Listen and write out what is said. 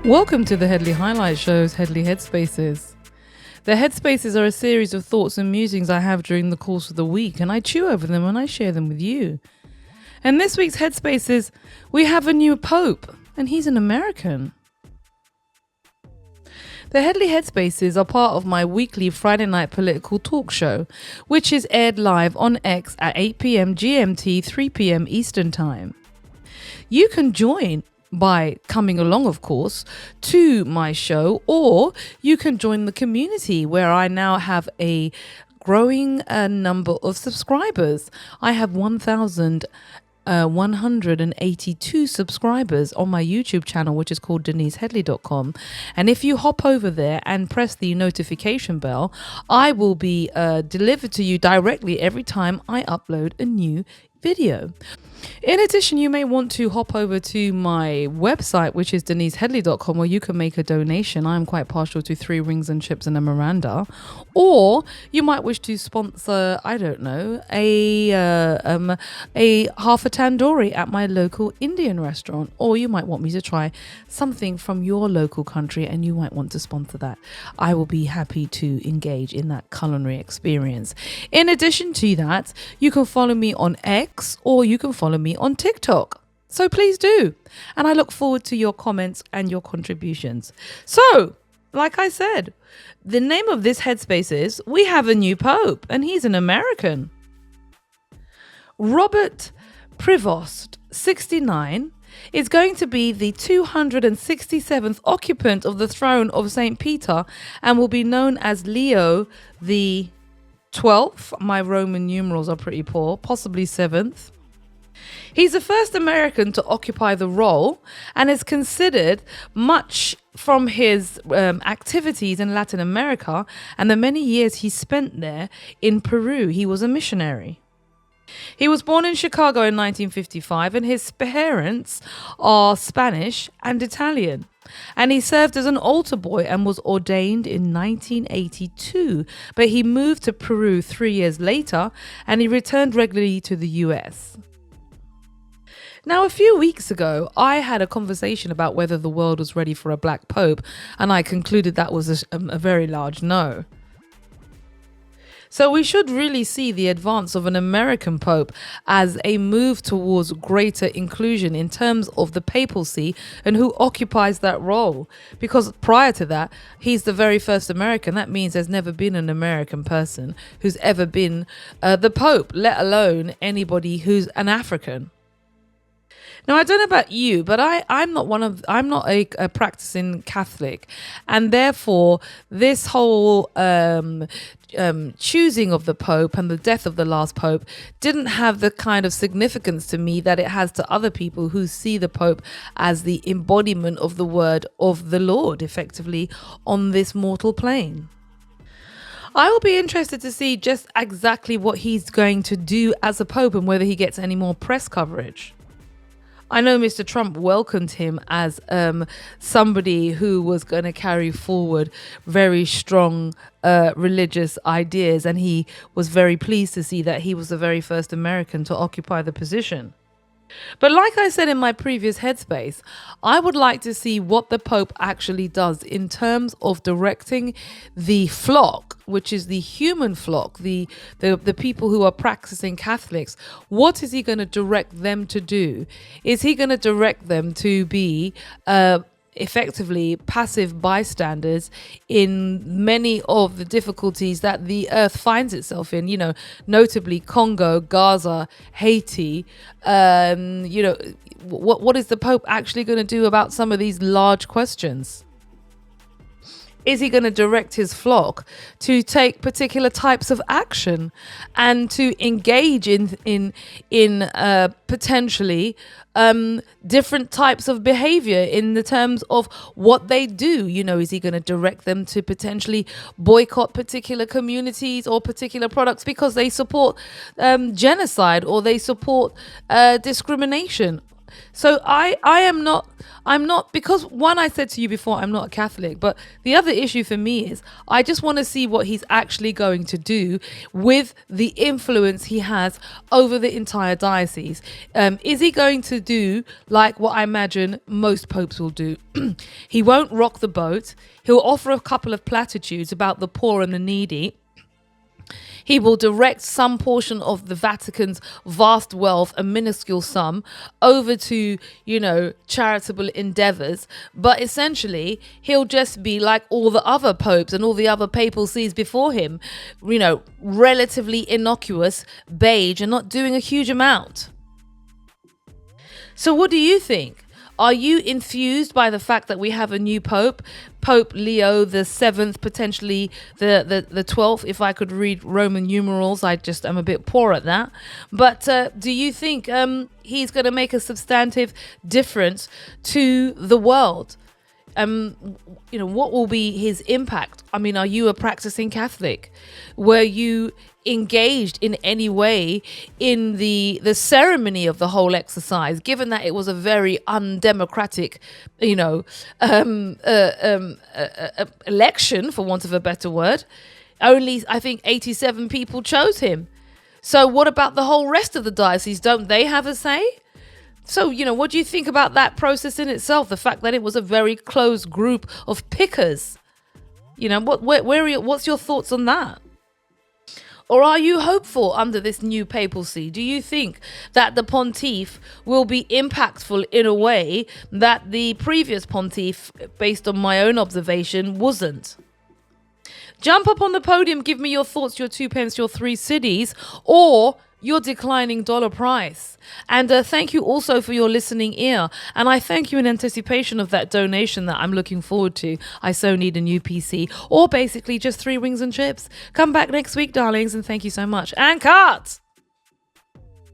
Welcome to the Headley Highlight Show's Headley Headspaces. The Headspaces are a series of thoughts and musings I have during the course of the week, and I chew over them and I share them with you. And this week's Headspaces, we have a new Pope, and he's an American. The Headley Headspaces are part of my weekly Friday night political talk show, which is aired live on X at 8 p.m. GMT, 3 p.m. Eastern Time. You can join by coming along, of course, to my show, or you can join the community where I now have a growing number of subscribers. I have 1,182 subscribers on my YouTube channel, which is called DeniseHeadley.com. And if you hop over there and press the notification bell, I will be delivered to you directly every time I upload a new video. In addition, you may want to hop over to my website, which is DeniseHeadley.com, where you can make a donation. I'm quite partial to 3 rings and chips and a Miranda. Or you might wish to sponsor, I don't know, a half a tandoori at my local Indian restaurant. Or you might want me to try something from your local country and you might want to sponsor that. I will be happy to engage in that culinary experience. In addition to that, you can follow me on X or you can follow me on TikTok. So please do. And I look forward to your comments and your contributions. So, like I said, the name of this Headspace is we have a new Pope and he's an American. Robert Prevost, 69, is going to be the 267th occupant of the throne of St. Peter and will be known as Leo the 12th. My Roman numerals are pretty poor, possibly 7th. He's the first American to occupy the role and is considered, much from his activities in Latin America and the many years he spent there in Peru. He was a missionary. He was born in Chicago in 1955 and his parents are Spanish and Italian. And he served as an altar boy and was ordained in 1982. But he moved to Peru 3 years later and he returned regularly to the US. Now, a few weeks ago, I had a conversation about whether the world was ready for a black pope, and I concluded that was a very large no. So we should really see the advance of an American pope as a move towards greater inclusion in terms of the papacy and who occupies that role. Because prior to that, he's the very first American. That means there's never been an American person who's ever been the pope, let alone anybody who's an African. Now, I don't know about you, but I'm not a practicing Catholic, and therefore this whole choosing of the Pope and the death of the last Pope didn't have the kind of significance to me that it has to other people who see the Pope as the embodiment of the word of the Lord, effectively, on this mortal plane. I will be interested to see just exactly what he's going to do as a Pope and whether he gets any more press coverage. I know Mr. Trump welcomed him as somebody who was going to carry forward very strong religious ideas, and he was very pleased to see that he was the very first American to occupy the position. But like I said in my previous Headspace, I would like to see what the Pope actually does in terms of directing the flock, which is the human flock, the people who are practicing Catholics. What is he going to direct them to do? Is he going to direct them to be effectively passive bystanders in many of the difficulties that the earth finds itself in, notably Congo, Gaza, Haiti? What is the Pope actually going to do about some of these large questions? Is he going to direct his flock to take particular types of action and to engage in potentially different types of behavior in the terms of what they do? Is he going to direct them to potentially boycott particular communities or particular products because they support genocide or they support discrimination? So I'm not, because one, I said to you before, I'm not a Catholic, but the other issue for me is I just want to see what he's actually going to do with the influence he has over the entire diocese. Is he going to do like what I imagine most popes will do? He won't rock the boat. He'll offer a couple of platitudes about the poor and the needy. He will direct some portion of the Vatican's vast wealth, a minuscule sum, over to, charitable endeavors. But essentially, he'll just be like all the other popes and all the other papal sees before him, relatively innocuous, beige, and not doing a huge amount. So what do you think? Are you infused by the fact that we have a new pope, Pope Leo the Seventh, potentially the 12th? If I could read Roman numerals, I'm a bit poor at that. But do you think he's going to make a substantive difference to the world? What will be his impact? I mean, are you a practicing Catholic? Were you engaged in any way in the ceremony of the whole exercise, given that it was a very undemocratic, election, for want of a better word? Only, I think, 87 people chose him. So what about the whole rest of the diocese? Don't they have a say? So, what do you think about that process in itself? The fact that it was a very close group of pickers. What's your thoughts on that? Or are you hopeful under this new papacy? Do you think that the pontiff will be impactful in a way that the previous pontiff, based on my own observation, wasn't? Jump up on the podium, give me your thoughts, your 2 pence, your 3 cities, or your declining dollar price. And thank you also for your listening ear. And I thank you in anticipation of that donation that I'm looking forward to. I so need a new PC, or basically just 3 wings and chips. Come back next week, darlings, and thank you so much. And cut!